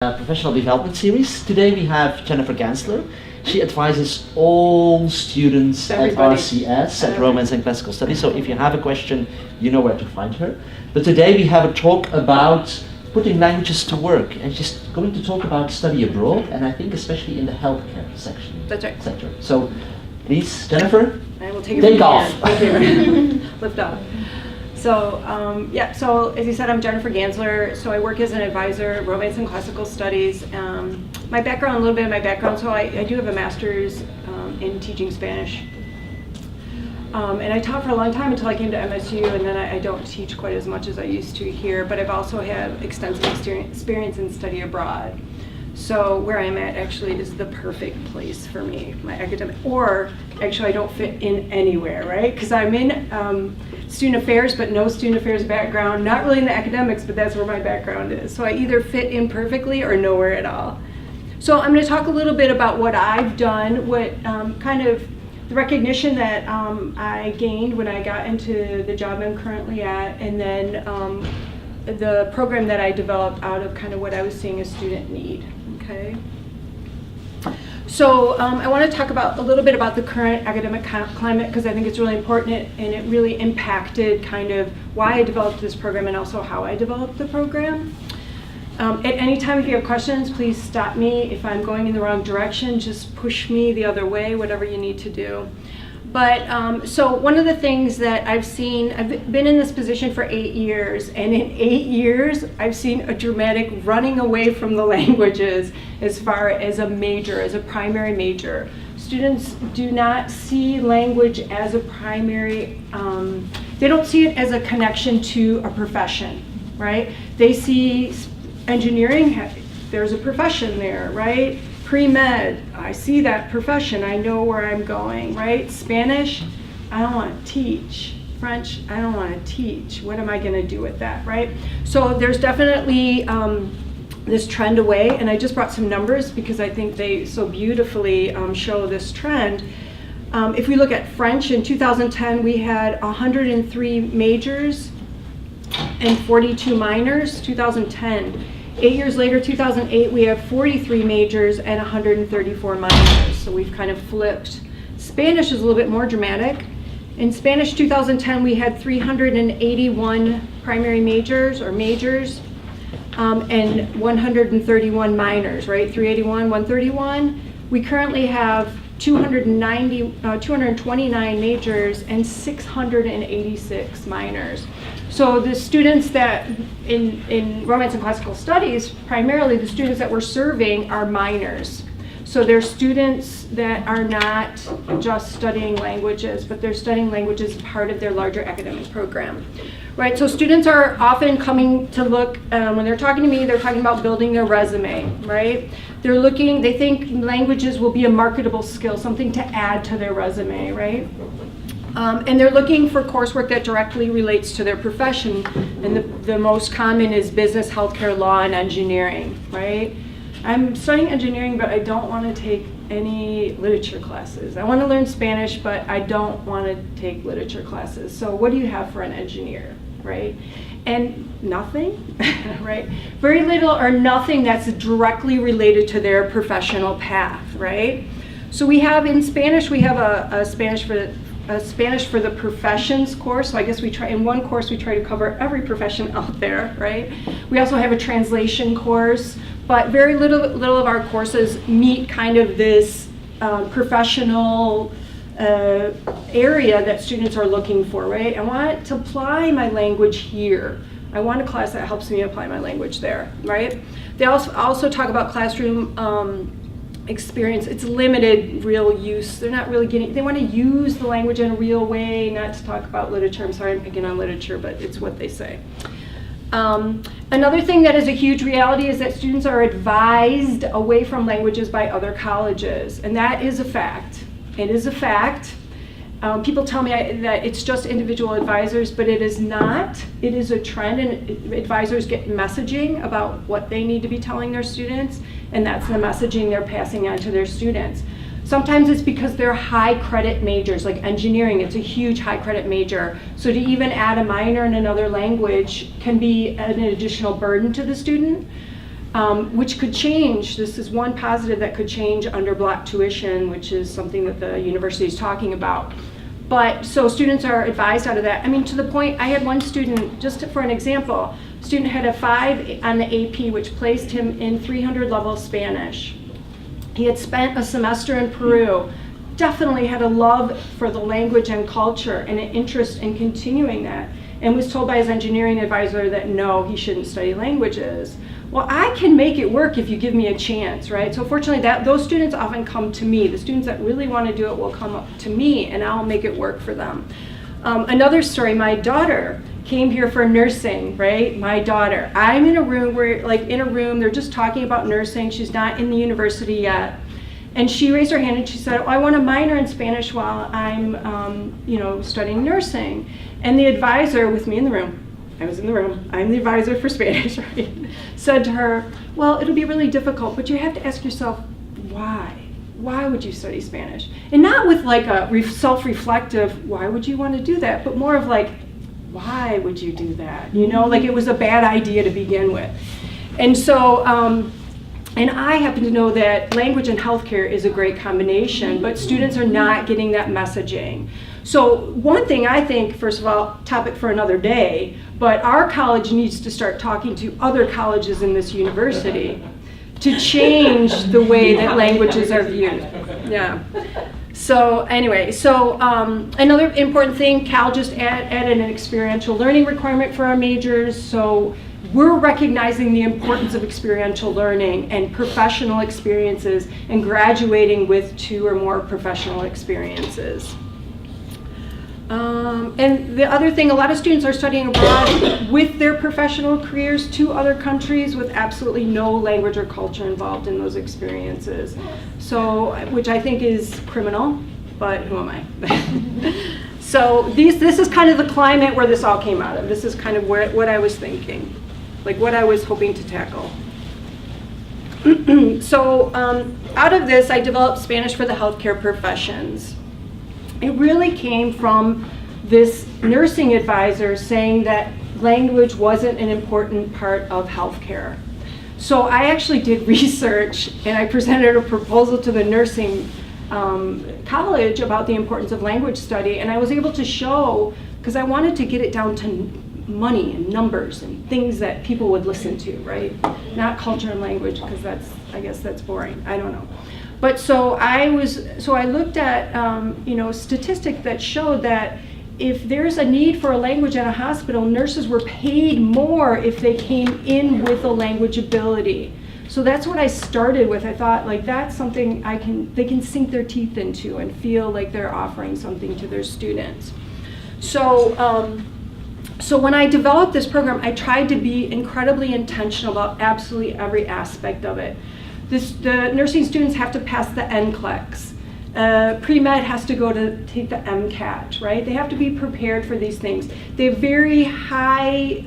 Professional Development Series. Today we have Jennifer Gansler. She advises all students at RCS, at Romance and Classical Studies, so if you have a question, you know where to find her. But today we have a talk about putting languages to work, and she's going to talk about study abroad, and I think especially in the healthcare section. That's right. Sector. So please, Jennifer, I will take off. Okay, lift off. So, so as you said, I'm Jennifer Gansler. So I work as an advisor at Romance and Classical Studies. My background, a little bit of my background, so I do have a master's in teaching Spanish. And I taught for a long time until I came to MSU, and then I don't teach quite as much as I used to here, but I've also had extensive experience in study abroad. So where I'm at actually is the perfect place for me, my academic, or actually I don't fit in anywhere, right? Because I'm in student affairs, but no student affairs background, not really in the academics, but that's where my background is. So I either fit in perfectly or nowhere at all. So I'm going to talk a little bit about what I've done, what kind of the recognition that I gained when I got into the job I'm currently at, and then the program that I developed out of kind of what I was seeing as student need. Okay. So I want to talk about a little bit about the current academic climate, because I think it's really important, and it really impacted kind of why I developed this program and also how I developed the program. At any time, if you have questions, please stop me. If I'm going in the wrong direction, just push me the other way, whatever you need to do. But so one of the things that I've seen, I've been in this position for 8 years, and in 8 years, I've seen a dramatic running away from the languages as far as a major, as a primary major. Students do not see language as a primary, they don't see it as a connection to a profession, right? They see engineering, there's a profession there, right? Pre-med, I see that profession, I know where I'm going, right? Spanish, I don't want to teach. French, I don't want to teach. What am I going to do with that, right? So there's definitely this trend away, and I just brought some numbers because I think they so beautifully show this trend. If we look at French, in 2010 we had 103 majors and 42 minors, 2010. 8 years later, 2008, we have 43 majors and 134 minors. So we've kind of flipped. Spanish is a little bit more dramatic. In Spanish 2010, we had 381 primary majors or majors and 131 minors, right? 381, 131. We currently have 229 majors and 686 minors. So the students that in Romance and Classical Studies, primarily the students that we're serving are minors. So they're students that are not just studying languages, but they're studying languages as part of their larger academic program. Right, so students are often coming to look, when they're talking to me, they're talking about building their resume, right? They're looking, they think languages will be a marketable skill, something to add to their resume, right? And they're looking for coursework that directly relates to their profession, and the most common is business, healthcare, law, and engineering, right? I'm studying engineering, but I don't want to take any literature classes. I want to learn Spanish, but I don't want to take literature classes. So what do you have for an engineer, right? And nothing, right? Very little or nothing that's directly related to their professional path, right? So we have in Spanish, we have a Spanish for the professions course. So I guess in one course we try to cover every profession out there, right? We also have a translation course, but very little of our courses meet kind of this professional area that students are looking for, right? I want to apply my language here. I want a class that helps me apply my language there, right? They also talk about classroom experience. It's limited real use. They're not really they want to use the language in a real way, not to talk about literature. I'm sorry I'm picking on literature, but it's what they say. Another thing that is a huge reality is that students are advised away from languages by other colleges, and that is a fact. It is a fact. People tell me that it's just individual advisors, but it is not. It is a trend, and advisors get messaging about what they need to be telling their students, and that's the messaging they're passing on to their students. Sometimes it's because they're high credit majors, like engineering, it's a huge high credit major. So to even add a minor in another language can be an additional burden to the student. which could change. This is one positive that could change under block tuition, which is something that the university is talking about. But so students are advised out of that. I mean, to the point, I had one student, just for an example, student had a 5 on the AP, which placed him in 300 level Spanish. He had spent a semester in Peru, definitely had a love for the language and culture and an interest in continuing that, and was told by his engineering advisor that no, he shouldn't study languages. Well, I can make it work if you give me a chance, right? So fortunately, those students often come to me. The students that really want to do it will come up to me, and I'll make it work for them. Another story, my daughter came here for nursing, right? My daughter. I'm in a room they're just talking about nursing. She's not in the university yet. And she raised her hand and she said, oh, I want to minor in Spanish while I'm studying nursing. And the advisor with me in the room, I was in the room, I'm the advisor for Spanish, right? Said to her, well, it'll be really difficult, but you have to ask yourself, why? Why would you study Spanish? And not with like a self-reflective, why would you want to do that? But more of like, why would you do that? Like it was a bad idea to begin with. And so, and I happen to know that language and healthcare is a great combination, but students are not getting that messaging. So one thing I think, first of all, topic for another day, but our college needs to start talking to other colleges in this university to change the way that languages are viewed. Yeah. So anyway, another important thing, Cal just added an experiential learning requirement for our majors. So we're recognizing the importance of experiential learning and professional experiences and graduating with 2 or more professional experiences. And the other thing, a lot of students are studying abroad with their professional careers to other countries with absolutely no language or culture involved in those experiences. So, which I think is criminal, but who am I? So this is kind of the climate where this all came out of. This is kind of what I was thinking, like what I was hoping to tackle. So out of this, I developed Spanish for the healthcare professions. It really came from this nursing advisor saying that language wasn't an important part of healthcare. So I actually did research and I presented a proposal to the nursing college about the importance of language study, and I was able to show, because I wanted to get it down to money and numbers and things that people would listen to, right? Not culture and language, because I guess that's boring. I don't know. But so I looked at statistics that showed that if there's a need for a language at a hospital, nurses were paid more if they came in with a language ability. So that's what I started with. I thought, like, that's something they can sink their teeth into and feel like they're offering something to their students. So so when I developed this program, I tried to be incredibly intentional about absolutely every aspect of it. The nursing students have to pass the NCLEX. Pre-med has to go to take the MCAT, right? They have to be prepared for these things. They have very high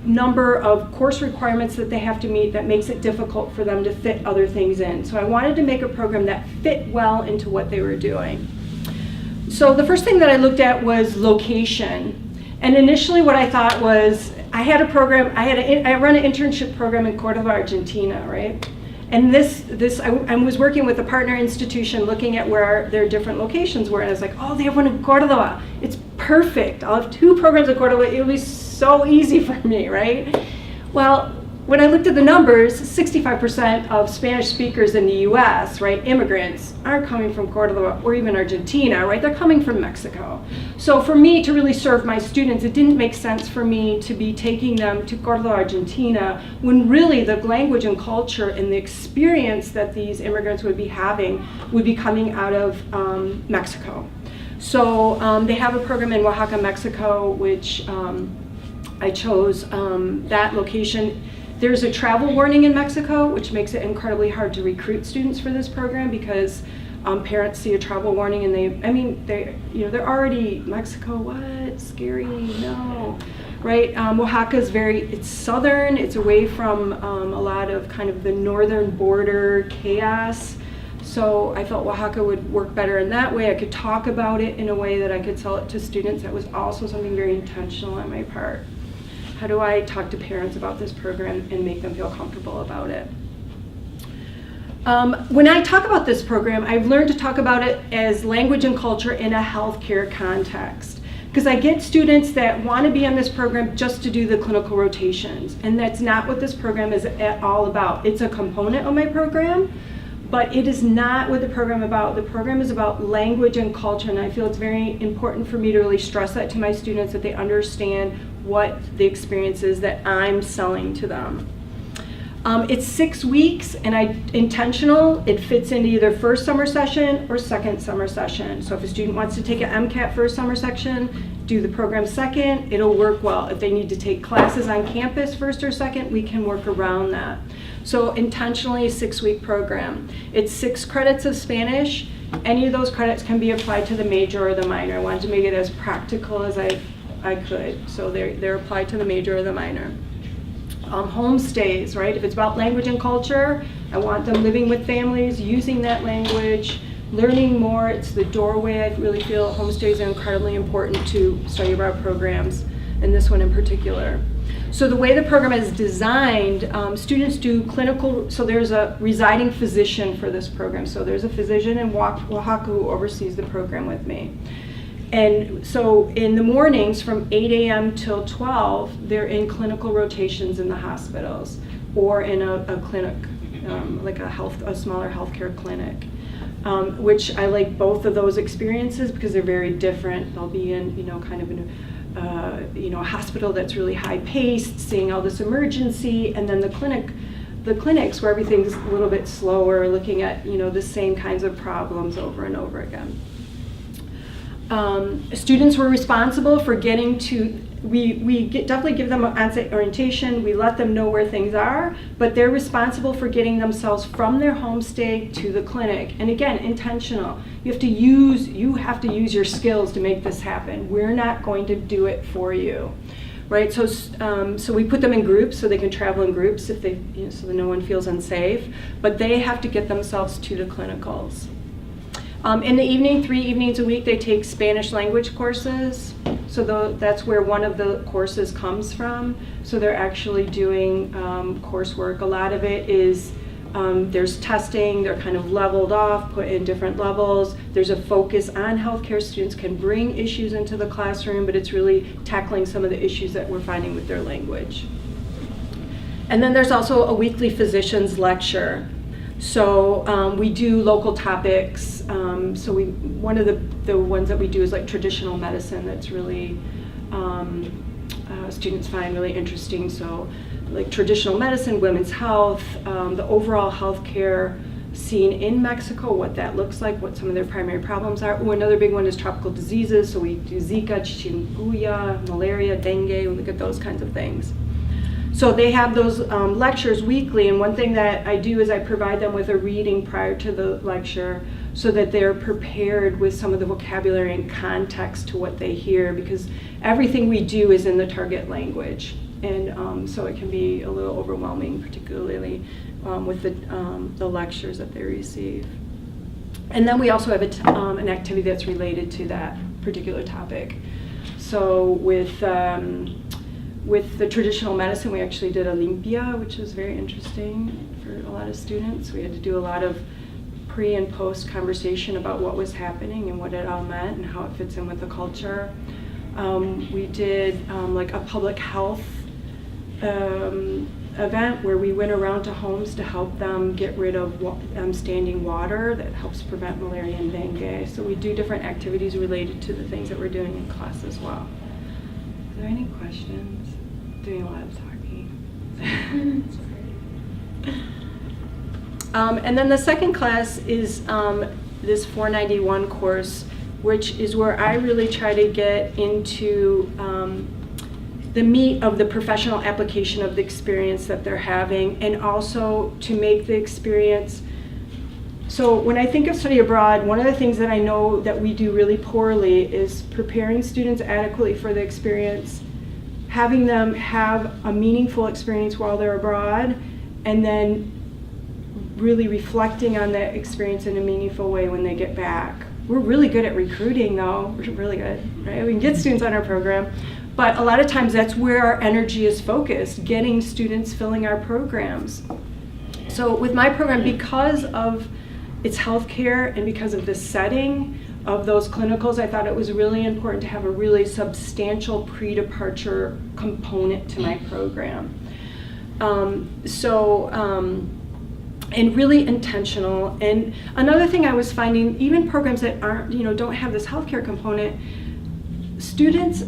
number of course requirements that they have to meet that makes it difficult for them to fit other things in. So I wanted to make a program that fit well into what they were doing. So the first thing that I looked at was location. And initially what I thought was, I had a program, I run an internship program in Córdoba, Argentina, right? And I was working with a partner institution looking at where their different locations were, and I was like, oh, they have one in Córdoba. It's perfect. I'll have 2 programs in Córdoba. It'll be so easy for me, right? Well, when I looked at the numbers, 65% of Spanish speakers in the US, right, immigrants, aren't coming from Córdoba or even Argentina, right? They're coming from Mexico. So for me to really serve my students, it didn't make sense for me to be taking them to Córdoba, Argentina, when really the language and culture and the experience that these immigrants would be having would be coming out of Mexico. So they have a program in Oaxaca, Mexico, which I chose that location. There's a travel warning in Mexico, which makes it incredibly hard to recruit students for this program because parents see a travel warning and they're already, Mexico, what, scary, no, right? Oaxaca is it's southern, it's away from a lot of kind of the northern border chaos. So I felt Oaxaca would work better in that way. I could talk about it in a way that I could sell it to students. That was also something very intentional on my part. How do I talk to parents about this program and make them feel comfortable about it? When I talk about this program, I've learned to talk about it as language and culture in a healthcare context. Because I get students that want to be on this program just to do the clinical rotations, and that's not what this program is at all about. It's a component of my program, but it is not what the program is about. The program is about language and culture, and I feel it's very important for me to really stress that to my students, that they understand what the experience is that I'm selling to them. It's 6 weeks, and intentional. It fits into either first summer session or second summer session. So if a student wants to take an MCAT first summer section, do the program second, it'll work well. If they need to take classes on campus first or second, we can work around that. So intentionally, 6-week program. It's 6 credits of Spanish. Any of those credits can be applied to the major or the minor. I wanted to make it as practical as I could. So they're applied to the major or the minor. Homestays, right? If it's about language and culture, I want them living with families, using that language, learning more. It's the doorway. I really feel homestays are incredibly important to study abroad programs, and this one in particular. So the way the program is designed, students do clinical, so there's a residing physician for this program. So there's a physician in Oaxaca who oversees the program with me. And so in the mornings from 8 a.m. till 12, they're in clinical rotations in the hospitals or in a clinic, like a smaller healthcare clinic, which I like both of those experiences because they're very different. They'll be in, kind of in a hospital that's really high-paced, seeing all this emergency, and then the clinics where everything's a little bit slower, looking at, the same kinds of problems over and over again. Students were responsible for getting to, definitely give them on-site orientation, we let them know where things are, but they're responsible for getting themselves from their homestay to the clinic. And again, intentional. You have to use your skills to make this happen. We're not going to do it for you. Right, so we put them in groups so they can travel in groups if they, so that no one feels unsafe, but they have to get themselves to the clinicals. In the evening, 3 evenings a week, they take Spanish language courses. So that's where one of the courses comes from. So they're actually doing coursework. A lot of it is, there's testing, they're kind of leveled off, put in different levels. There's a focus on healthcare. Students can bring issues into the classroom, but it's really tackling some of the issues that we're finding with their language. And then there's also a weekly physician's lecture. So we do local topics. So one of the ones that we do is like traditional medicine that's really students find really interesting. So like traditional medicine, women's health, the overall healthcare scene in Mexico, what that looks like, what some of their primary problems are. Another big one is tropical diseases. So we do Zika, chikungunya, malaria, dengue. We look at those kinds of things. So they have those lectures weekly, and one thing that I do is I provide them with a reading prior to the lecture so that they're prepared with some of the vocabulary and context to what they hear, because everything we do is in the target language, and so it can be a little overwhelming, particularly with the lectures that they receive. And then we also have an activity that's related to that particular topic. So with the traditional medicine, we actually did a limpia, which was very interesting for a lot of students. We had to do a lot of pre and post conversation about what was happening and what it all meant and how it fits in with the culture. We did like a public health event where we went around to homes to help them get rid of standing water that helps prevent malaria and dengue. So we do different activities related to the things that we're doing in class as well. Are there any questions? Doing a lot of talking. And then the second class is this 491 course, which is where I really try to get into the meat of the professional application of the experience that they're having, and also to make the experience. So when I think of study abroad, one of the things that I know that we do really poorly is preparing students adequately for the experience, having them have a meaningful experience while they're abroad, and then really reflecting on that experience in a meaningful way when they get back. We're really good at recruiting though, we're really good, right? We can get students on our program, But a lot of times that's where our energy is focused, getting students filling our programs. So with my program, because of its healthcare and because of the setting of those clinicals, I thought it was really important to have a really substantial pre-departure component to my program. And really intentional. And another thing I was finding, even programs that aren't, don't have this healthcare component, students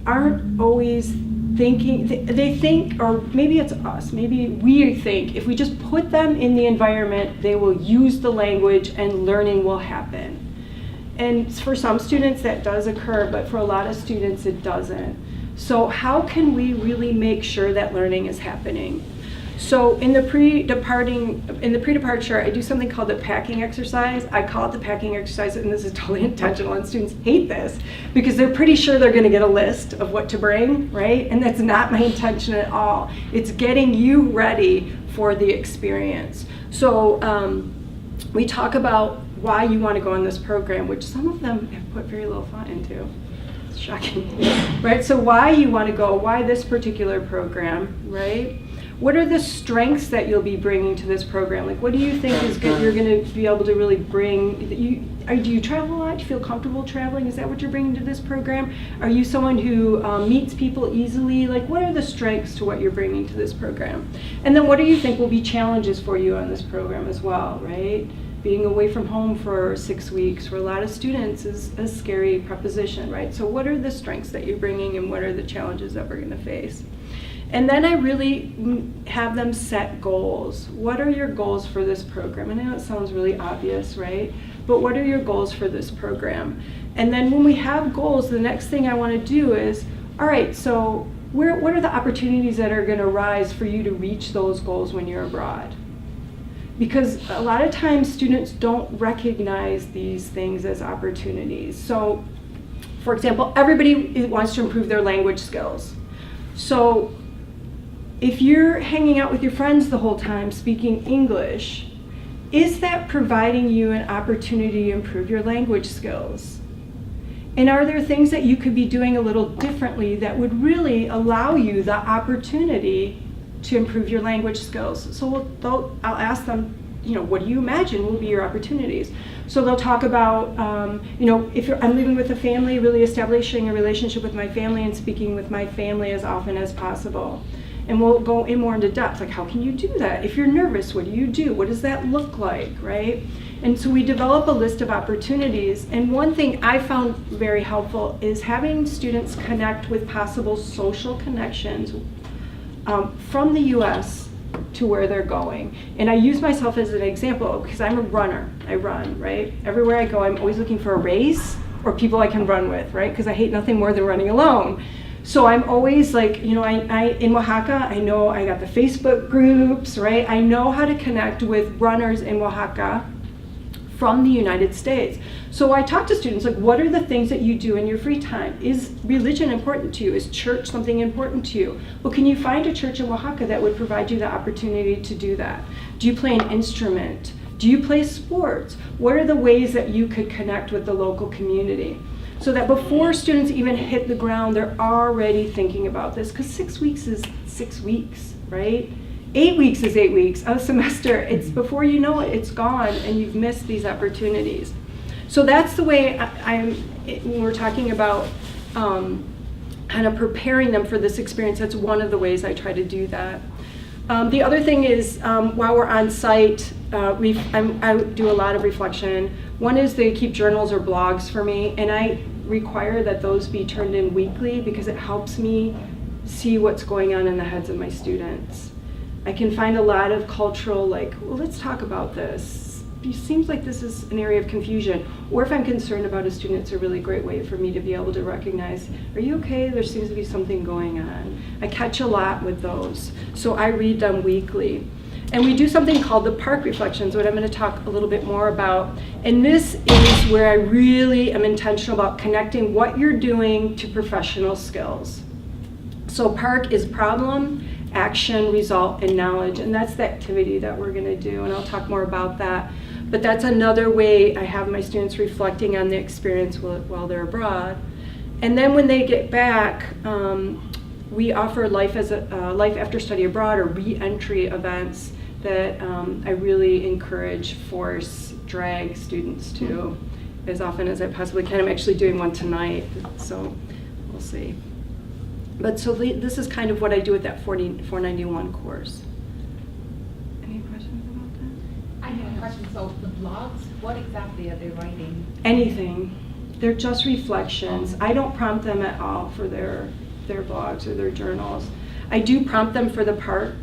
aren't always thinking, they think, or maybe it's us, maybe we think, if we just put them in the environment, they will use the language and learning will happen. And for some students that does occur, but for a lot of students it doesn't. So how can we really make sure that learning is happening? So in the pre-departure, I do something called the packing exercise. I call it the packing exercise, and this is totally intentional, and students hate this because they're pretty sure they're going to get a list of what to bring, right? And that's not my intention at all. It's getting you ready for the experience. So we talk about why you want to go on this program, which some of them have put very little thought into. It's shocking, right? So why you want to go, why this particular program, right? What are the strengths that you'll be bringing to this program? Like, what do you think is good? You're going to be able to really bring. Do you travel a lot? Do you feel comfortable traveling? Is that what you're bringing to this program? Are you someone who meets people easily? Like, what are the strengths to what you're bringing to this program? And then what do you think will be challenges for you on this program as well, right? Being away from home for 6 weeks for a lot of students is a scary proposition, right? So what are the strengths that you're bringing and what are the challenges that we're going to face? And then I really have them set goals. What are your goals for this program? And I know it sounds really obvious, right? But what are your goals for this program? And then when we have goals, the next thing I want to do is, all right, so what are the opportunities that are going to rise for you to reach those goals when you're abroad? Because a lot of times students don't recognize these things as opportunities. So, for example, everybody wants to improve their language skills. So if you're hanging out with your friends the whole time speaking English, is that providing you an opportunity to improve your language skills? And are there things that you could be doing a little differently that would really allow you the opportunity to improve your language skills? So I'll ask them, what do you imagine will be your opportunities? So they'll talk about, if I'm living with a family, really establishing a relationship with my family and speaking with my family as often as possible. And we'll go in more into depth, like how can you do that? If you're nervous, what do you do? What does that look like, right? And so we develop a list of opportunities. And one thing I found very helpful is having students connect with possible social connections from the US to where they're going. And I use myself as an example because I'm a runner. I run, right? Everywhere I go, I'm always looking for a race or people I can run with, right? Because I hate nothing more than running alone. So I'm always like, I in Oaxaca, I know I got the Facebook groups, right? I know how to connect with runners in Oaxaca from the United States. So I talk to students, like, what are the things that you do in your free time? Is religion important to you? Is church something important to you? Well, can you find a church in Oaxaca that would provide you the opportunity to do that? Do you play an instrument? Do you play sports? What are the ways that you could connect with the local community? So that before students even hit the ground, they're already thinking about this, because 6 weeks is 6 weeks, right? 8 weeks is 8 weeks, a semester. It's before you know it, it's gone, and you've missed these opportunities. So that's the way when we're talking about kind of preparing them for this experience, that's one of the ways I try to do that. The other thing is, while we're on site, I do a lot of reflection. One is they keep journals or blogs for me, and I require that those be turned in weekly because it helps me see what's going on in the heads of my students. I can find a lot of cultural, like, well, let's talk about this. It seems like this is an area of confusion. Or if I'm concerned about a student, it's a really great way for me to be able to recognize, are you okay? There seems to be something going on. I catch a lot with those. So I read them weekly. And we do something called the park reflections, what I'm going to talk a little bit more about. And this is where I really am intentional about connecting what you're doing to professional skills. So park is problem, action, result, and knowledge. And that's the activity that we're going to do. And I'll talk more about that. But that's another way I have my students reflecting on the experience while they're abroad. And then when they get back, we offer life after study abroad or re-entry events that I really encourage, force, drag students to as often as I possibly can. I'm actually doing one tonight, so we'll see. But so this is kind of what I do with that 491 course. Any questions about that? I have a question. So the blogs, what exactly are they writing? Anything. They're just reflections. I don't prompt them at all for their blogs or their journals. I do prompt them for the park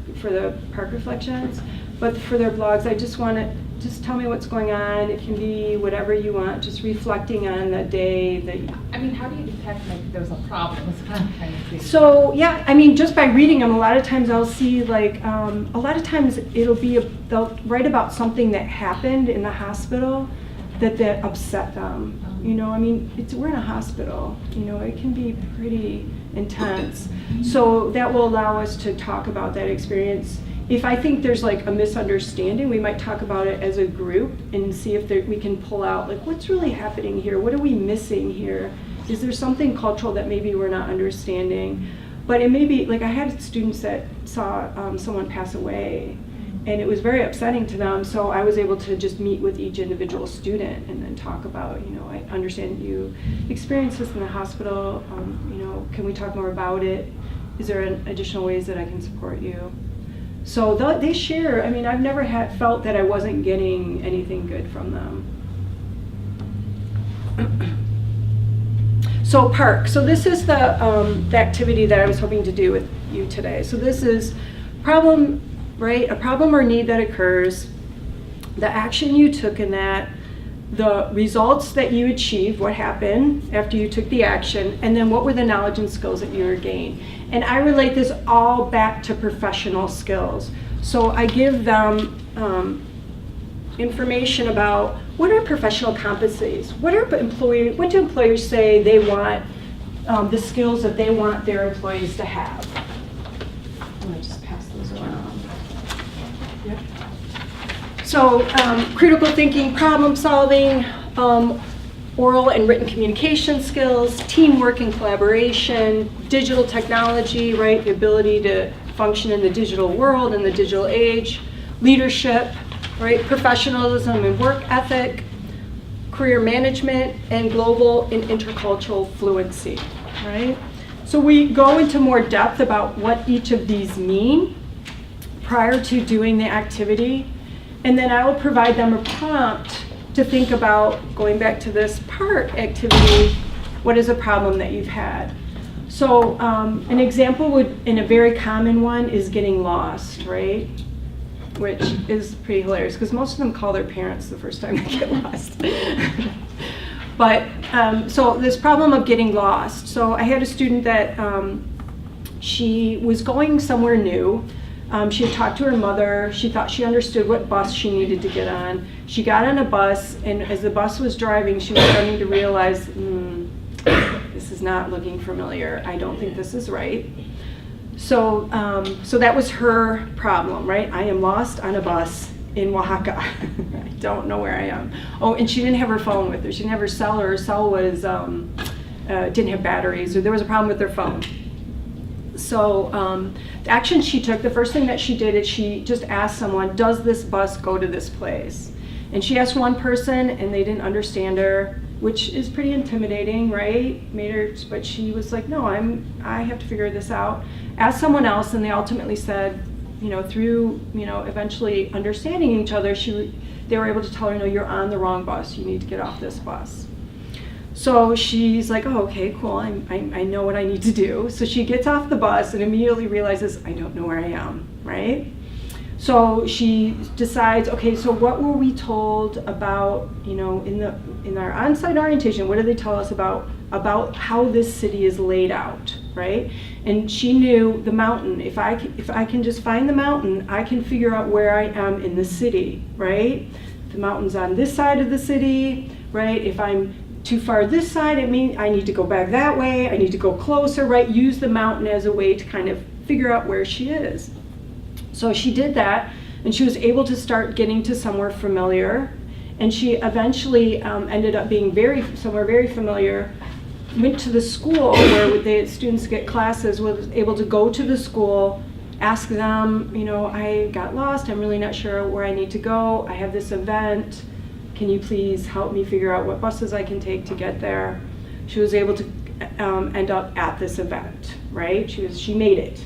reflections, but for their blogs, I just want to just tell me what's going on. It can be whatever you want, just reflecting on the day that you... I mean, how do you detect like there's a problem? That's what I'm trying to see. So yeah, I mean, just by reading them, a lot of times I'll see like, a lot of times they'll write about something that happened in the hospital that upset them. You know, I mean, we're in a hospital, you know, it can be pretty intense. So that will allow us to talk about that experience. If I think there's like a misunderstanding, we might talk about it as a group and see if we can pull out like what's really happening here, what are we missing here? Is there something cultural that maybe we're not understanding? But it may be, like I had students that saw someone pass away and it was very upsetting to them, so I was able to just meet with each individual student and then talk about, you know, I understand you experienced this in the hospital, you know, can we talk more about it? Is there additional ways that I can support you? So they share. I mean, I've never felt that I wasn't getting anything good from them. So park. So this is the activity that I was hoping to do with you today. So this is problem, right? A problem or need that occurs, the action you took in that, the results that you achieved, what happened after you took the action, and then what were the knowledge and skills that you gained. And I relate this all back to professional skills. So I give them information about what are professional competencies, what do employers say they want, the skills that they want their employees to have. I'm gonna just pass those around. Yep. So critical thinking, problem solving, oral and written communication skills, teamwork and collaboration, digital technology, right, the ability to function in the digital world, in the digital age, leadership, right, professionalism and work ethic, career management, and global and intercultural fluency, right? So we go into more depth about what each of these mean prior to doing the activity, and then I will provide them a prompt to think about, going back to this part activity, what is a problem that you've had? So an example and a very common one is getting lost, right? Which is pretty hilarious because most of them call their parents the first time they get lost. But so this problem of getting lost. So I had a student that she was going somewhere new. She had talked to her mother. She thought she understood what bus she needed to get on. She got on a bus, and as the bus was driving, she was starting to realize, this is not looking familiar. I don't think this is right. So, so that was her problem, right? I am lost on a bus in Oaxaca. I don't know where I am. Oh, and she didn't have her phone with her. She didn't have her cell, or her cell was didn't have batteries, or there was a problem with her phone. So the action she took, the first thing that she did is she just asked someone, does this bus go to this place? And she asked one person and they didn't understand her, which is pretty intimidating, right? But she was like, no, I have to figure this out. Asked someone else, and they ultimately said, through, eventually understanding each other, they were able to tell her, no, you're on the wrong bus. You need to get off this bus. So she's like, oh, okay, cool, I know what I need to do. So she gets off the bus and immediately realizes, I don't know where I am, right? So she decides, okay, so what were we told about, in our on-site orientation, what did they tell us about how this city is laid out, right? And she knew the mountain. If I can just find the mountain, I can figure out where I am in the city, right? The mountain's on this side of the city, right? If I'm too far this side, it means I need to go back that way, I need to go closer, right? Use the mountain as a way to kind of figure out where she is. So she did that, and she was able to start getting to somewhere familiar, and she eventually ended up being somewhere very familiar went to the school where students get classes, was able to go to the school, ask them, I got lost, I'm really not sure where I need to go, I have this event, can you please help me figure out what buses I can take to get there? She was able to end up at this event, right? She made it.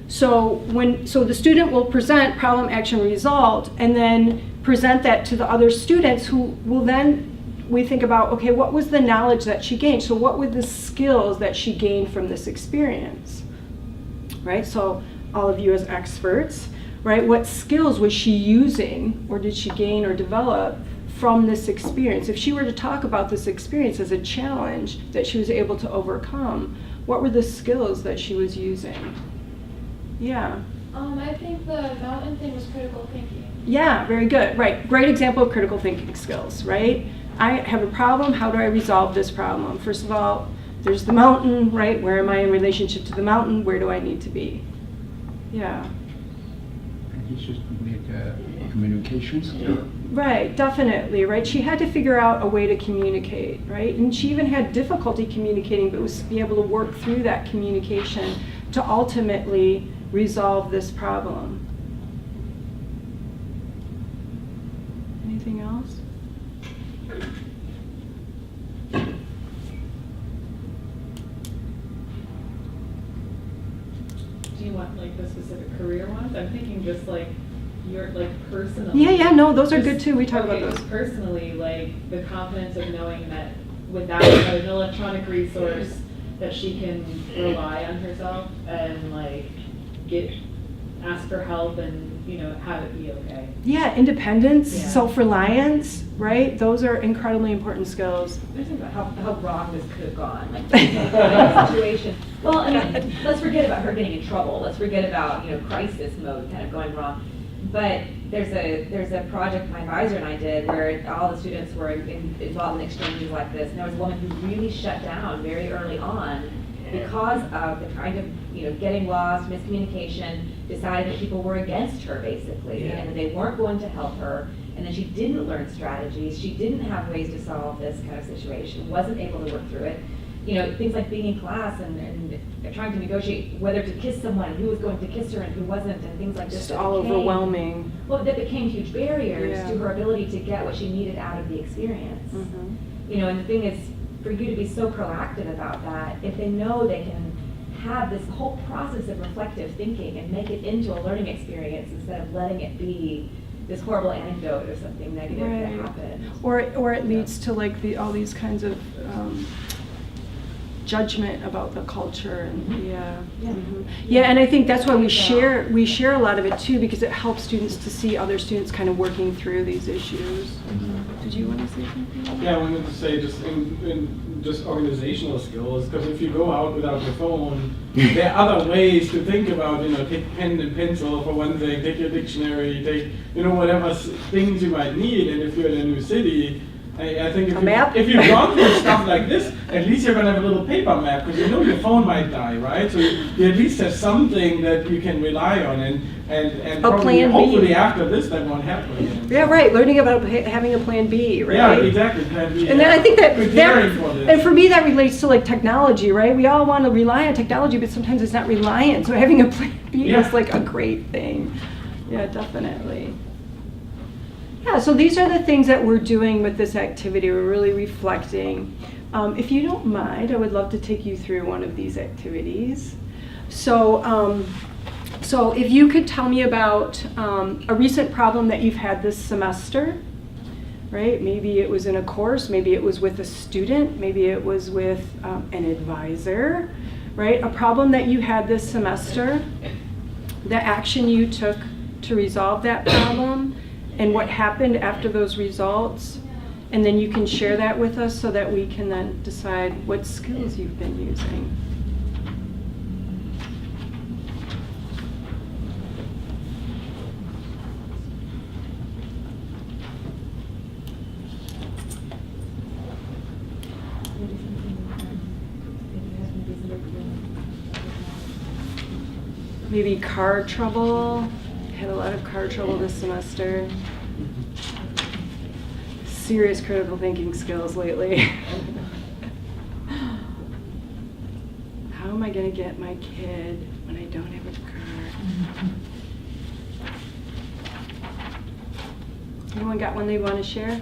So the student will present problem, action, result, and then present that to the other students who will then, we think about, okay, what was the knowledge that she gained? So what were the skills that she gained from this experience, right? So all of you as experts, right? What skills was she using, or did she gain or develop from this experience? If she were to talk about this experience as a challenge that she was able to overcome, what were the skills that she was using? Yeah. I think the mountain thing was critical thinking. Yeah, very good. Right. Great example of critical thinking skills, right? I have a problem. How do I resolve this problem? First of all, there's the mountain, right? Where am I in relationship to the mountain? Where do I need to be? Yeah. And he should make communication skill. Right, definitely, right? She had to figure out a way to communicate, right? And she even had difficulty communicating, but was be able to work through that communication to ultimately resolve this problem. Anything else? Do you want like the specific career ones? I'm thinking just like your personally. Yeah, no, those are good too. We talk about those. Personally, like the confidence of knowing that without an electronic resource that she can rely on herself and like ask for help and have it be okay. Yeah, independence, Yeah. self-reliance, right? Those are incredibly important skills. I'm thinking about how wrong this could have gone, like the situation. Well, I mean, let's forget about her getting in trouble. Let's forget about crisis mode kind of going wrong. But there's a project my advisor and I did where all the students were involved in exchanges like this, and there was a woman who really shut down very early on because of the kind of getting lost, miscommunication, deciding that people were against her basically, and that they weren't going to help her, and then she didn't learn strategies, she didn't have ways to solve this kind of situation, wasn't able to work through it. Things like being in class and trying to negotiate whether to kiss someone, who was going to kiss her and who wasn't, and things like this. Just all overwhelming. Well, that became huge barriers to her ability to get what she needed out of the experience. Mm-hmm. And the thing is, for you to be so proactive about that, if they know they can have this whole process of reflective thinking and make it into a learning experience instead of letting it be this horrible anecdote or something negative that happened. Or it leads to like all these kinds of judgment about the culture and and I think that's why we share a lot of it too, because it helps students to see other students kind of working through these issues. Did you want to say something? Yeah, I wanted to say just in just organizational skills, because if you go out without your phone, there are other ways to think about, take pen and pencil for one thing, take your dictionary, take, whatever things you might need, and if you're in a new city, I think if you've gone through stuff like this, at least you're going to have a little paper map, because your phone might die, right? So you at least have something that you can rely on, and probably, hopefully after this that won't happen again. Yeah, right. Learning about having a plan B, right? Yeah, exactly. Plan B. And then I think that and for me that relates to like technology, right? We all want to rely on technology, but sometimes it's not reliant. So having a plan B is like a great thing. Yeah, definitely. Yeah, so these are the things that we're doing with this activity. We're really reflecting. If you don't mind, I would love to take you through one of these activities. So, so if you could tell me about a recent problem that you've had this semester, right? Maybe it was in a course, maybe it was with a student, maybe it was with an advisor, right? A problem that you had this semester, the action you took to resolve that problem, and what happened after those results, and then you can share that with us so that we can then decide what skills you've been using. Maybe car trouble. Had a lot of car trouble this semester. Serious critical thinking skills lately. am I gonna get my kid when I don't have a car? Anyone got one they want to share?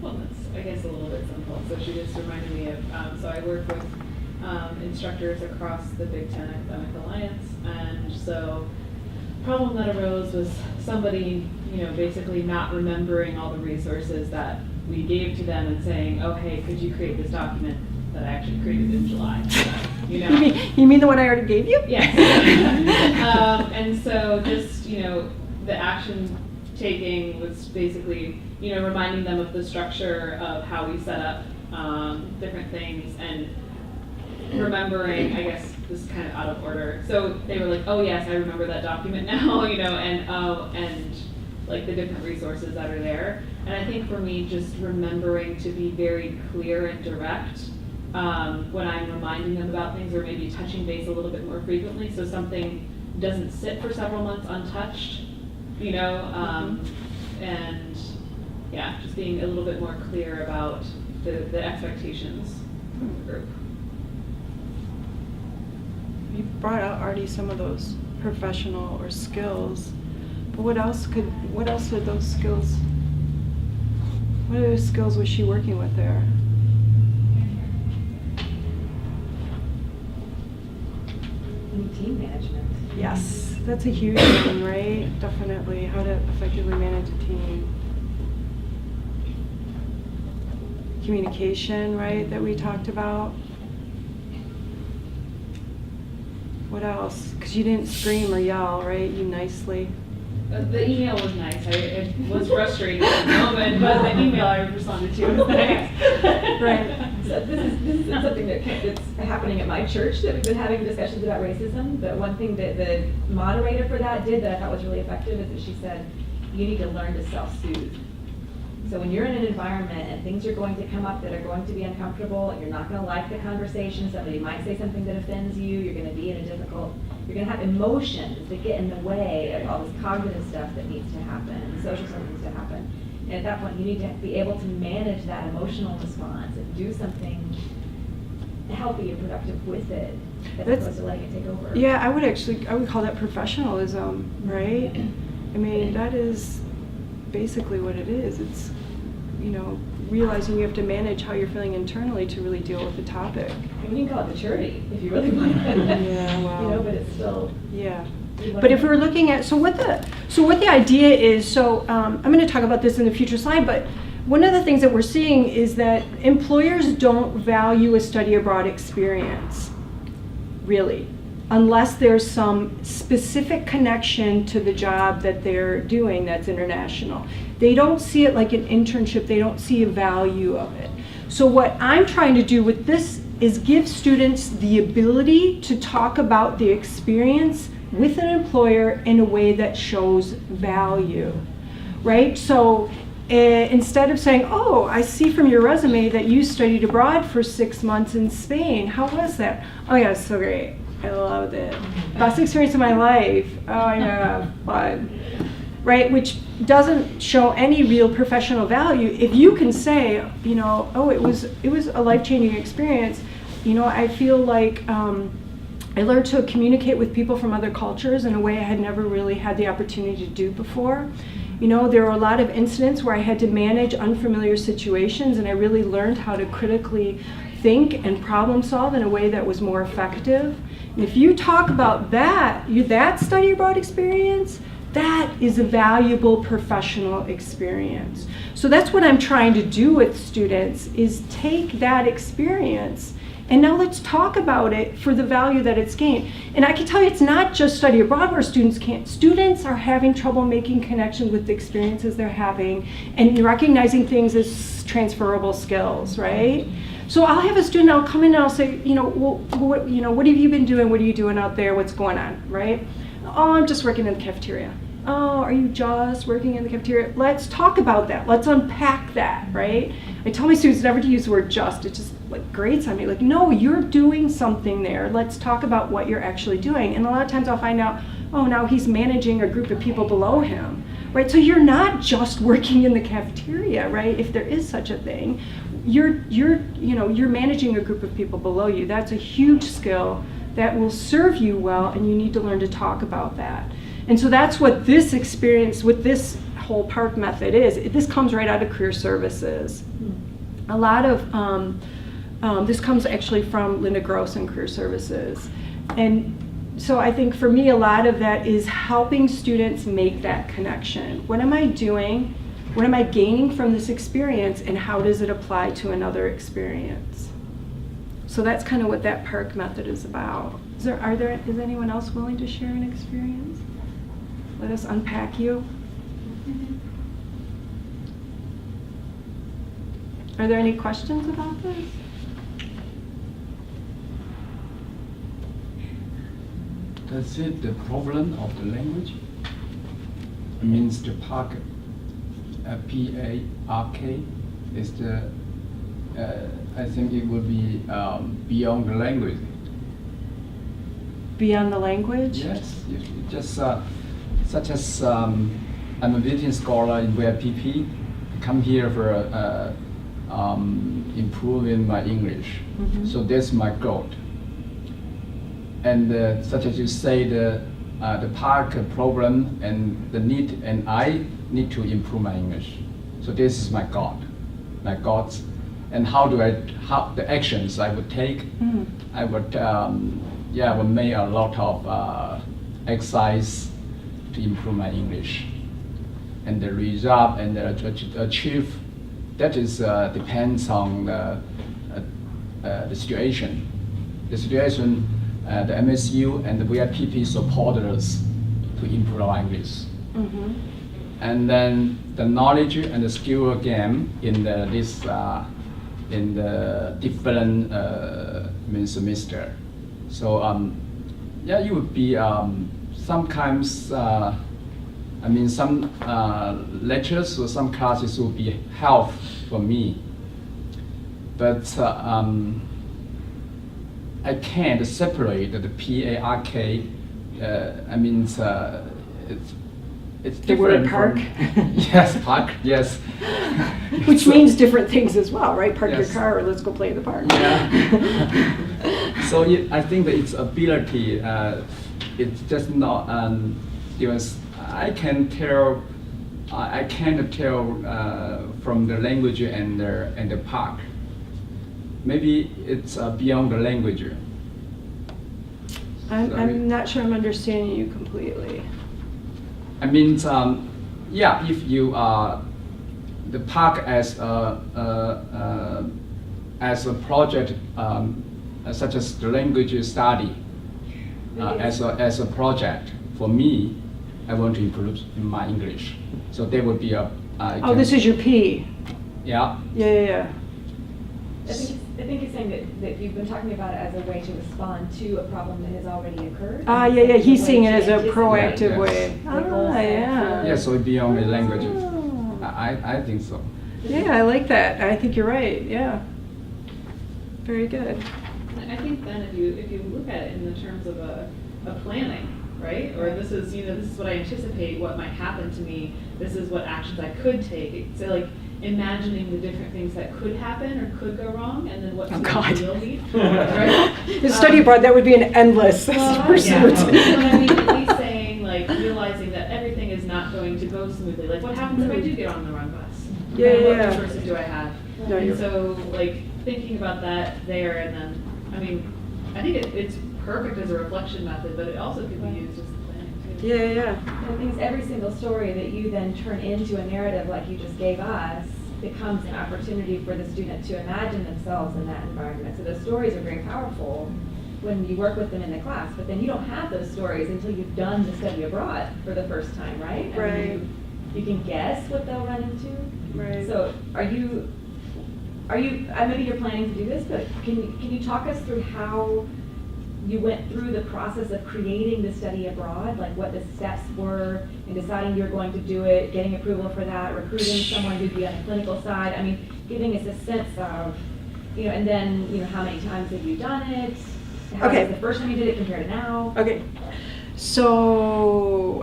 Well, that's, I guess, a little bit simple. So she just reminded me of, so I work with instructors across the Big Ten Academic Alliance, and so problem that arose was somebody, basically not remembering all the resources that we gave to them and saying, oh, hey, could you create this document that I actually created in July? You mean the one I already gave you? Yes. And so just, the action taking was basically, reminding them of the structure of how we set up different things and remembering, I guess this is kind of out of order. So they were like, oh yes, I remember that document now, and like the different resources that are there. And I think for me, just remembering to be very clear and direct when I'm reminding them about things, or maybe touching base a little bit more frequently, so something doesn't sit for several months untouched, and yeah, just being a little bit more clear about the expectations of the group. You brought out already some of those professional or skills, but what else are those skills? What other skills was she working with there? Team management. Yes, that's a huge one, right? Definitely, how to effectively manage a team. Communication, right, that we talked about. What else? Because you didn't scream or yell, right? You nicely. The email was nice. It was frustrating at the moment, but the email I responded to was nice. Right. So this is something that's happening at my church, that we've been having discussions about racism. But one thing that the moderator for that did that I thought was really effective is that she said, you need to learn to self-soothe. So when you're in an environment and things are going to come up that are going to be uncomfortable, and you're not going to like the conversation, somebody might say something that offends you, you're going to be in a difficult, you're going to have emotions that get in the way of all this cognitive stuff that needs to happen, social stuff needs to happen. And at that point, you need to be able to manage that emotional response and do something healthy and productive with it, as opposed to letting it take over. Yeah, I would call that professionalism, right? I mean, that is basically what it is. It's, realizing you have to manage how you're feeling internally to really deal with the topic. And you can call it maturity if you really want. Yeah, wow. But it's still. Yeah. But if we're looking at, what the idea is, I'm going to talk about this in the future slide, but one of the things that we're seeing is that employers don't value a study abroad experience, really, unless there's some specific connection to the job that they're doing that's international. They don't see it like an internship, they don't see a value of it. So what I'm trying to do with this is give students the ability to talk about the experience with an employer in a way that shows value, right? So instead of saying, oh, I see from your resume that you studied abroad for 6 months in Spain. How was that? Oh yeah, it's so great. I loved it. Best experience of my life. Oh yeah, fun. Right, which doesn't show any real professional value. If you can say, oh, it was a life-changing experience. I feel like I learned to communicate with people from other cultures in a way I had never really had the opportunity to do before. There were a lot of incidents where I had to manage unfamiliar situations, and I really learned how to critically think and problem solve in a way that was more effective. And if you talk about that study abroad experience, that is a valuable professional experience. So that's what I'm trying to do with students, is take that experience and now let's talk about it for the value that it's gained. And I can tell you, it's not just study abroad where students can't. Students are having trouble making connections with the experiences they're having and recognizing things as transferable skills, right? So I'll have a student, I'll come in and I'll say, what have you been doing? What are you doing out there? What's going on, right? Oh, I'm just working in the cafeteria. Oh, are you just working in the cafeteria? Let's talk about that. Let's unpack that, right? I tell my students never to use the word just. It just grates on me. No, you're doing something there. Let's talk about what you're actually doing. And a lot of times I'll find out, oh, now he's managing a group of people below him, right? So you're not just working in the cafeteria, right? If there is such a thing. you're managing a group of people below you. That's a huge skill that will serve you well, and you need to learn to talk about that. And so that's what this experience with this whole PARC method is. This comes right out of career services. A lot of this comes actually from Linda Gross in career services. And so I think for me, a lot of that is helping students make that connection. What am I doing? What am I gaining from this experience, and how does it apply to another experience? So that's kind of what that PARC method is about. Is anyone else willing to share an experience? Let us unpack you. Are there any questions about this? Does it the problem of the language? It means the PARC, P-A-R-K, is the, I think it will be beyond the language. Beyond the language? Yes, just such as I'm a visiting scholar in VIPP, come here for improving my English. Mhm. So that's my goal. And such as you say, the PARC problem and the need, and I need to improve my English. So this is my goals. And how the actions I would take, I would, would make a lot of exercise to improve my English. And the result and the achieve, that is depends on the situation. The situation, the MSU and the VIPP support us to improve our English. Mm-hmm. And then the knowledge and the skill game in the different semester. So it would be sometimes some lectures or some classes will be helpful for me, but I can't separate the PARK. It's The word different park? from- yes, park. Yes. Which means different things as well, right? Park your Yes. car or let's go play in the park. Yeah. So I think that its ability, it's just not because I can't tell from the language and the park. Maybe it's beyond the language. Sorry. I'm not sure I'm understanding you completely. I mean, if you the park as a project, such as the language study, as a project for me, I want to improve in my English. So there would be This is your P. Yeah. Yeah. I think he's saying that you've been talking about it as a way to respond to a problem that has already occurred. Yeah. He's seeing it as a Anticipate. proactive Yes. way. Yeah. Yeah, so beyond the language. Oh. I think so. Yeah, I like that. I think you're right. Yeah. Very good. I think then if you look at it in the terms of a planning, right? Or this is what I anticipate what might happen to me. This is what actions I could take. So like imagining the different things that could happen or could go wrong, and then what to will be. Right? The study abroad, that would be an endless pursuit. But I mean, at least saying like realizing that everything is not going to go smoothly. Like what happens if I do get on the wrong bus? What resources do I have? No, And you're- so like thinking about that there, and then I think it's perfect as a reflection method, but it also could be used as a planning too. Yeah. I think every single story that you then turn into a narrative like you just gave us becomes an opportunity for the student to imagine themselves in that environment. So those stories are very powerful when you work with them in the class, but then you don't have those stories until you've done the study abroad for the first time, right? Right. You can guess what they'll run into. Right. So are you, maybe you're planning to do this, but can you talk us through how you went through the process of creating the study abroad, like what the steps were in deciding you're going to do it, getting approval for that, recruiting someone who'd be on the clinical side? I mean, giving us a sense of, and then, how many times have you done it? How Okay. was the first time you did it compared to now? Okay. So,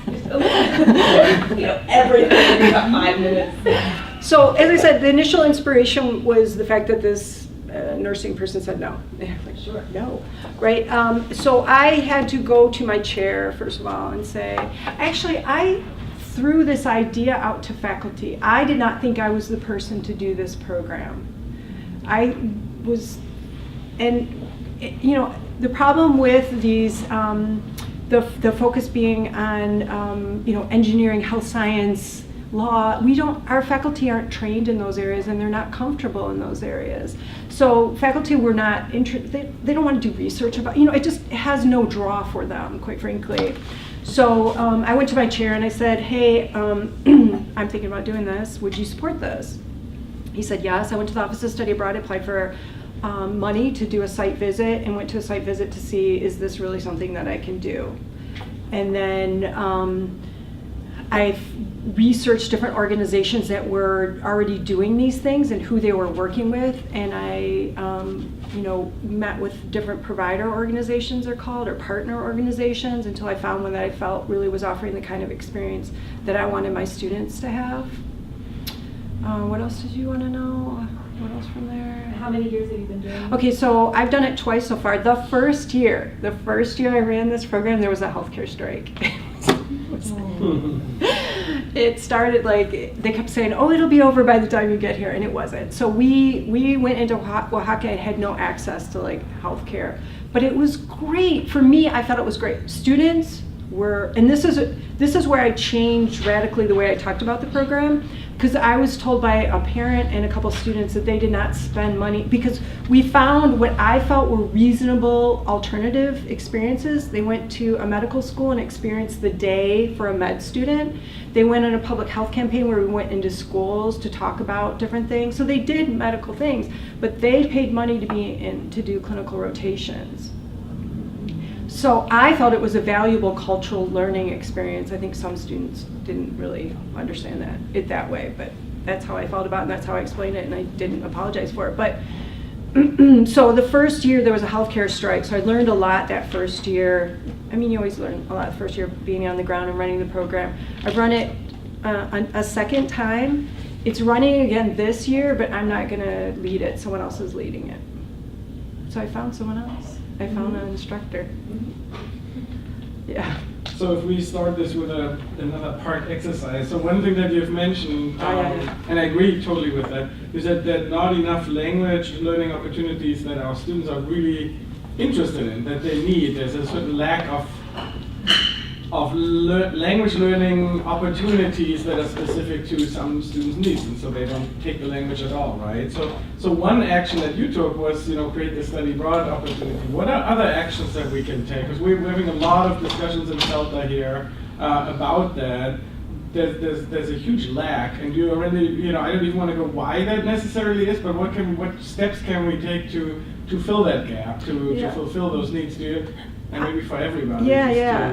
Just a little, everything in about 5 minutes. So as I said, the initial inspiration was the fact that this nursing person said no. Like, sure, no, right? So I had to go to my chair, first of all, and say, actually, I threw this idea out to faculty. I did not think I was the person to do this program. I was, and you know, the problem with these, the focus being on, you know, engineering, health science, law, our faculty aren't trained in those areas and they're not comfortable in those areas. So faculty were not interested, they don't want to do research about, you know, it just has no draw for them, quite frankly. So I went to my chair and I said, hey, I'm thinking about doing this, would you support this? He said yes. I went to the Office of Study Abroad, applied for money to do a site visit, and went to a site visit to see, is this really something that I can do? And then I've researched different organizations that were already doing these things and who they were working with, and I you know, met with different provider organizations, they're called, or partner organizations, until I found one that I felt really was offering the kind of experience that I wanted my students to have. What else did you want to know? What else from there? How many years have you been doing it? Okay, so I've done it twice so far. The first year I ran this program, there was a healthcare strike. It started like, they kept saying, oh, it'll be over by the time you get here, and it wasn't. So we went into Oaxaca and had no access to like healthcare. But it was great. For me, I thought it was great. Students were, and this is where I changed radically the way I talked about the program, because I was told by a parent and a couple students that they did not spend money, because we found what I felt were reasonable alternative experiences. They went to a medical school and experienced the day for a med student. They went on a public health campaign where we went into schools to talk about different things. So they did medical things, but they paid money to be in to do clinical rotations. So I thought it was a valuable cultural learning experience. I think some students didn't really understand it that way, but that's how I felt about it, and that's how I explained it, and I didn't apologize for it. But so the first year there was a healthcare strike, so I learned a lot that first year. I mean, you always learn a lot the first year being on the ground and running the program. I've run it a second time. It's running again this year, but I'm not going to lead it. Someone else is leading it. So I found someone else. I found an instructor. Yeah. So if we start this with another part exercise, so one thing that you've mentioned, and I agree totally with that, is that not enough language learning opportunities that our students are really interested in, that they need. There's a certain lack of language learning opportunities that are specific to some students' needs, and so they don't take the language at all, right? So one action that you took was, create the study abroad opportunity. What are other actions that we can take? Because we're having a lot of discussions in CeLTA here about that. There's a huge lack, and you already, I don't even want to go why that necessarily is, but what steps can we take to fill that gap, to fulfill those needs? And maybe for everybody,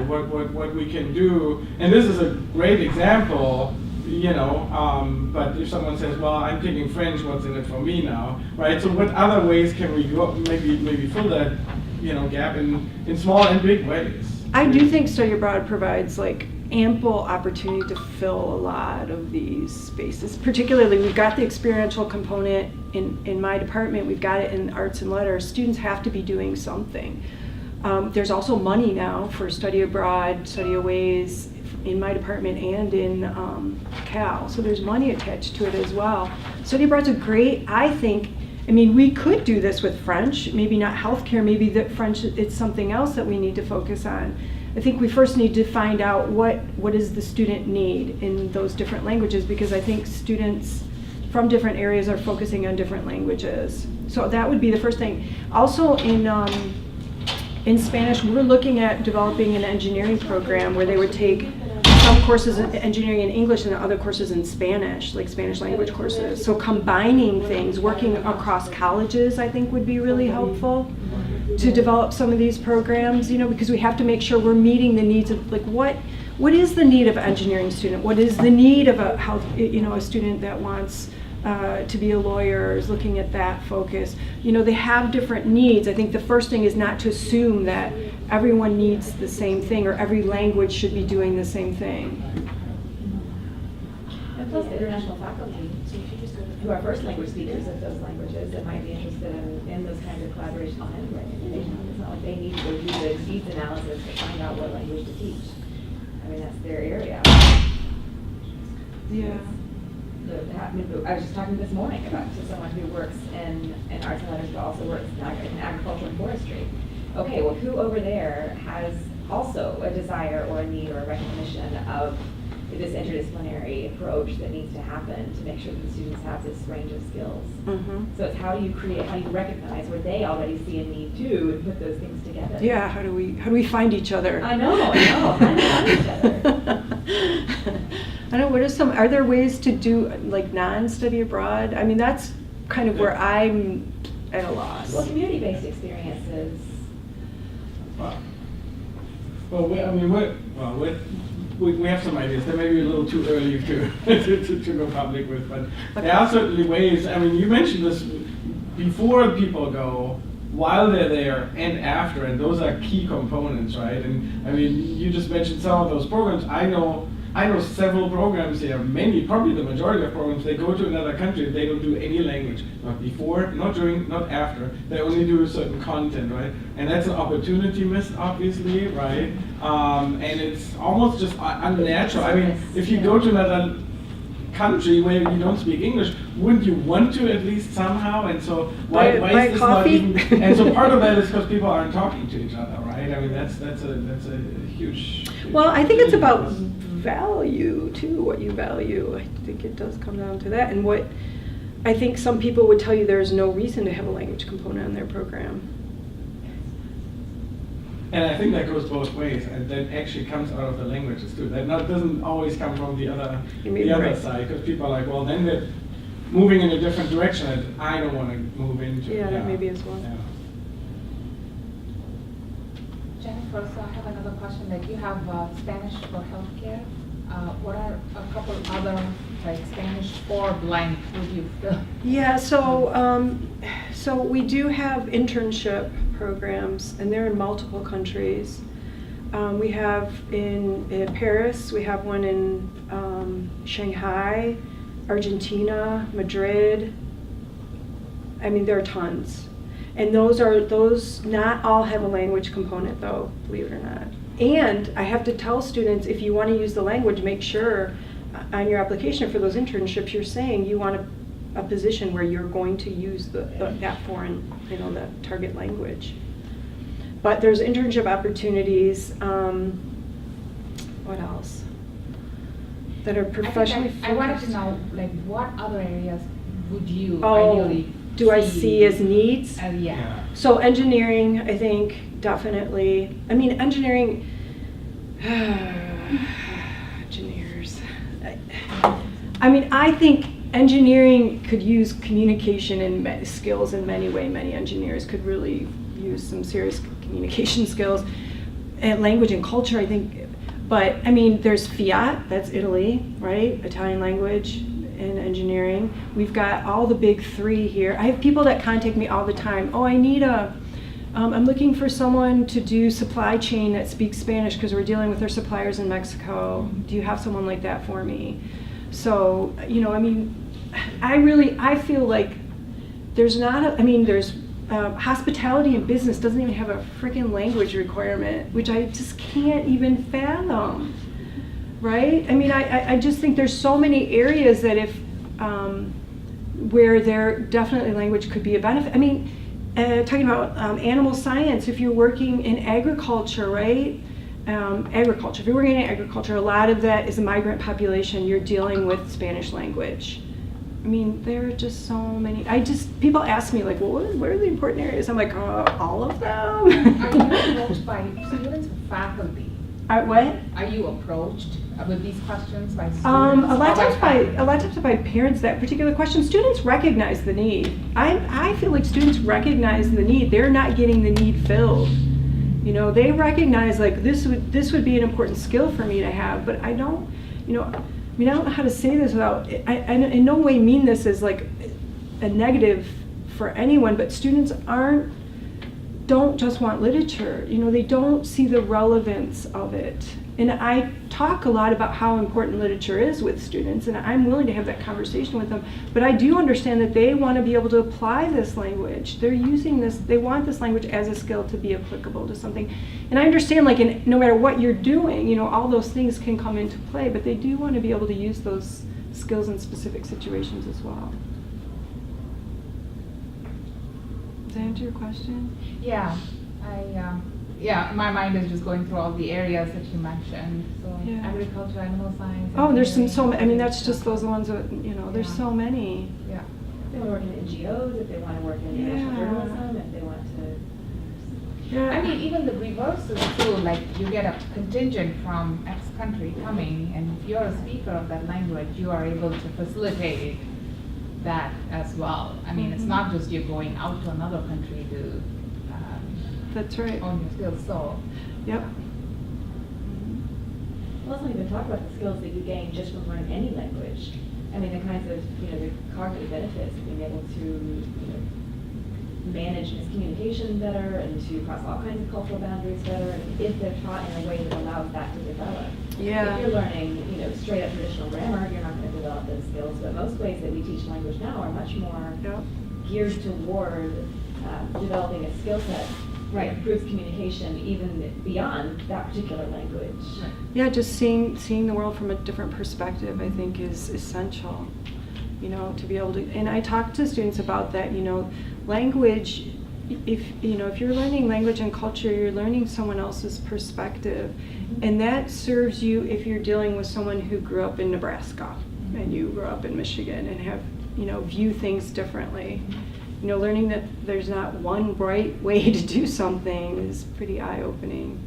what we can do. And this is a great example, but if someone says, well, I'm taking French, what's in it for me now, right? So what other ways can we go, maybe fill that, gap in small and big ways? I do think Study Abroad provides like ample opportunity to fill a lot of these spaces. Particularly, we've got the experiential component in my department, we've got it in arts and letters. Students have to be doing something. There's also money now for study abroad, study aways in my department and in Cal. So there's money attached to it as well. Study abroad's we could do this with French, maybe not healthcare, maybe that French, it's something else that we need to focus on. I think we first need to find out what does the student need in those different languages, because I think students from different areas are focusing on different languages. So that would be the first thing. Also in Spanish, we're looking at developing an engineering program where they would take some courses in engineering in English and other courses in Spanish, like Spanish language courses. So combining things, working across colleges, I think would be really helpful to develop some of these programs, because we have to make sure we're meeting the needs of, like, what is the need of an engineering student? What is the need of a student that wants to be a lawyer, is looking at that focus. They have different needs. I think the first thing is not to assume that everyone needs the same thing or every language should be doing the same thing. And plus the international faculty, who are first language speakers of those languages, that might be interested in those kinds of collaboration and recommendation. It's not like they need to go do the needs analysis to find out what language to teach. I mean, that's their area. Yeah. I was just talking this morning to someone who works in arts and letters, but also works in agriculture and forestry. Okay, well, who over there has also a desire or a need or a recognition of this interdisciplinary approach that needs to happen to make sure that the students have this range of skills? So it's how do you recognize where they already see a need too, and put those things together? Yeah, how do we find each other? I know, find each other. I don't know, are there ways to do like non-study abroad? I mean, that's kind of where I'm at a loss. Well, community-based experiences. Well, we have some ideas. They may be a little too early to go public with, but there are certainly ways. I mean, you mentioned this before people go, while they're there, and after, and those are key components, right? And I mean, you just mentioned some of those programs. I know several programs here, probably the majority of programs, they go to another country, they don't do any language. Not before, not during, not after. They only do a certain content, right? And that's an opportunity missed, obviously, right? And it's almost just unnatural. I mean, if you go to another country where you don't speak English, wouldn't you want to at least somehow? And so why is this not even? And so part of that is because people aren't talking to each other, right? I mean, that's a huge. Well, I think it's about value too, what you value. I think it does come down to that. And what I think some people would tell you there's no reason to have a language component in their program. And I think that goes both ways, and that actually comes out of the languages too. That doesn't always come from the other side, because people are like, well, then they're moving in a different direction that I don't want to move into. Yeah, that maybe as well. Yeah. Jennifer, so I have another question. Like you have Spanish for healthcare. What are a couple other like Spanish for blank would you fill? Yeah, so we do have internship programs, and they're in multiple countries. We have in Paris, we have one in Shanghai, Argentina, Madrid. I mean, there are tons. And those not all have a language component though, believe it or not. And I have to tell students, if you want to use the language, make sure on your application for those internships, you're saying you want a position where you're going to use that foreign, the target language. But there's internship opportunities, what else? That are professionally focused. I wanted to know, like, what other areas would you ideally do I see as needs? Yeah. So engineering, I think, definitely. I mean, engineering, engineers. I mean, I think engineering could use communication and skills in many ways. Many engineers could really use some serious communication skills. And language and culture, I think. But, I mean, there's Fiat, that's Italy, right? Italian language and engineering. We've got all the big three here. I have people that contact me all the time. Oh, I need I'm looking for someone to do supply chain that speaks Spanish because we're dealing with our suppliers in Mexico. Do you have someone like that for me? So, I mean, I feel like there's there's hospitality and business doesn't even have a freaking language requirement, which I just can't even fathom, right? I mean, I just think there's so many areas that where there definitely language could be a benefit. I mean, talking about animal science, if you're working in agriculture, right? Agriculture, if you're working in agriculture, a lot of that is a migrant population. You're dealing with Spanish language. I mean, there are just so many. People ask me, like, well, what are the important areas? I'm like, all of them. Are you approached by students or faculty? What? Are you approached with these questions by students? A lot of times by parents, that particular question. Students recognize the need. I feel like students recognize the need. They're not getting the need filled. They recognize, like, this would be an important skill for me to have, but I don't, I don't know how to say this without, I in no way mean this as like a negative for anyone, but students don't just want literature. They don't see the relevance of it. And I talk a lot about how important literature is with students, and I'm willing to have that conversation with them. But I do understand that they want to be able to apply this language. They're using this, they want this language as a skill to be applicable to something. And I understand, like, no matter what you're doing, you know, all those things can come into play, but they do want to be able to use those skills in specific situations as well. Does that answer your question? Yeah, yeah, my mind is just going through all the areas that you mentioned. So Yeah. agriculture, animal science. Oh, there's engineering, so many, I mean, that's stuff. just those ones that, you know, there's Yeah. so many. Yeah. If they want to work in NGOs, if they want to work in international Yeah. journalism, if they want to. Yeah. I mean, even the reverse is true, like you get a contingent from X country coming, and if you're a speaker of that language, you are able to facilitate that as well. I mean, it's Mhm. not just you're going out to another country to That's right. own your skills, so. Yep. Well, let's not even talk about the skills that you gain just from learning any language. I mean, the kinds of, you know, the cognitive benefits of being able to, you know, manage miscommunication better and to cross all kinds of cultural boundaries better, and if they're taught in a way that allows that to develop. Yeah. If you're learning, you know, straight up traditional grammar, you're not going to develop those skills, but most ways that we teach language now are much more Yep. geared toward developing a skill set that improves communication even beyond that particular language. Yeah, just seeing the world from a different perspective, I think, is essential. You know, to be able to, and I talk to students about that. You know, language. If you're learning language and culture, you're learning someone else's perspective, and that serves you if you're dealing with someone who grew up in Nebraska and you grew up in Michigan and have, you know, view things differently. You know, learning that there's not one right way to do something is pretty eye-opening.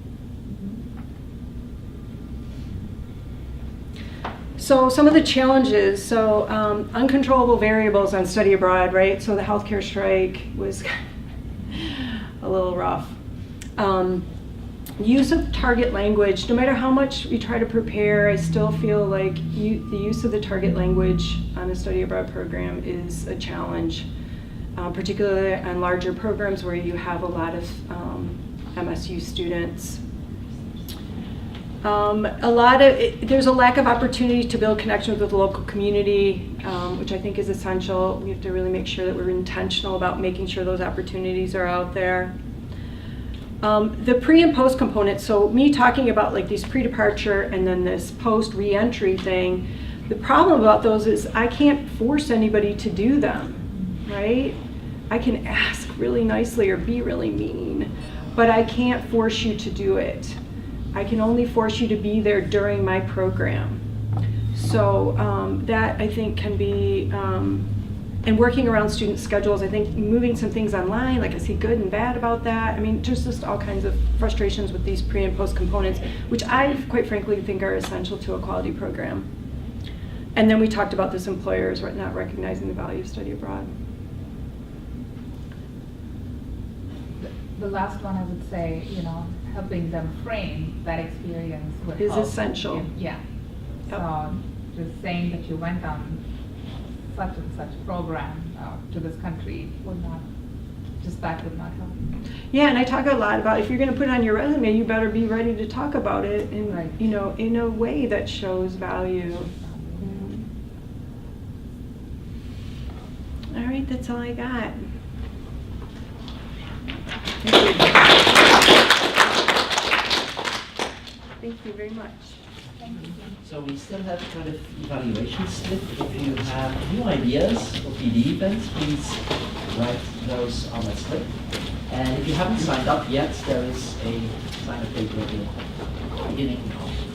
So some of the challenges, so uncontrollable variables on study abroad, right? So the healthcare strike was a little rough. Use of target language, no matter how much we try to prepare, I still feel like the use of the target language on a study abroad program is a challenge. Particularly on larger programs where you have a lot of MSU students. There's a lack of opportunity to build connections with the local community, which I think is essential. We have to really make sure that we're intentional about making sure those opportunities are out there. The pre and post components, so me talking about like these pre-departure and then this post re-entry thing, the problem about those is I can't force anybody to do them, right? I can ask really nicely or be really mean, but I can't force you to do it. I can only force you to be there during my program. So that I think can be, and working around student schedules, I think moving some things online, like I see good and bad about that. I mean, just all kinds of frustrations with these pre and post components, which I quite frankly think are essential to a quality program. And then we talked about this employers not recognizing the value of study abroad. The last one I would say, you know, helping them frame that experience would Is help. essential. Yeah. Yep. So just saying that you went on such and such program to this country would not, just that would not help. Yeah, and I talk a lot about if you're going to put it on your resume, you better be ready to talk about it in, Right. you know, in a way that shows value. All right, that's all I got. Thank you. Thank you very much. So we still have kind of evaluation slip. If you have new ideas for PD events, please write those on that slip. And if you haven't signed up yet, there is a sign-up paper at the beginning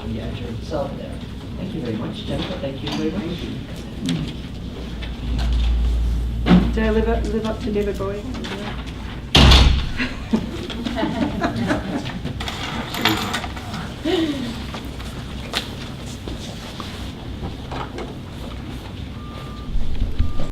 of the Azure itself there. Thank you very much, Jennifer. Thank you very much. Did I live up to David Bowie?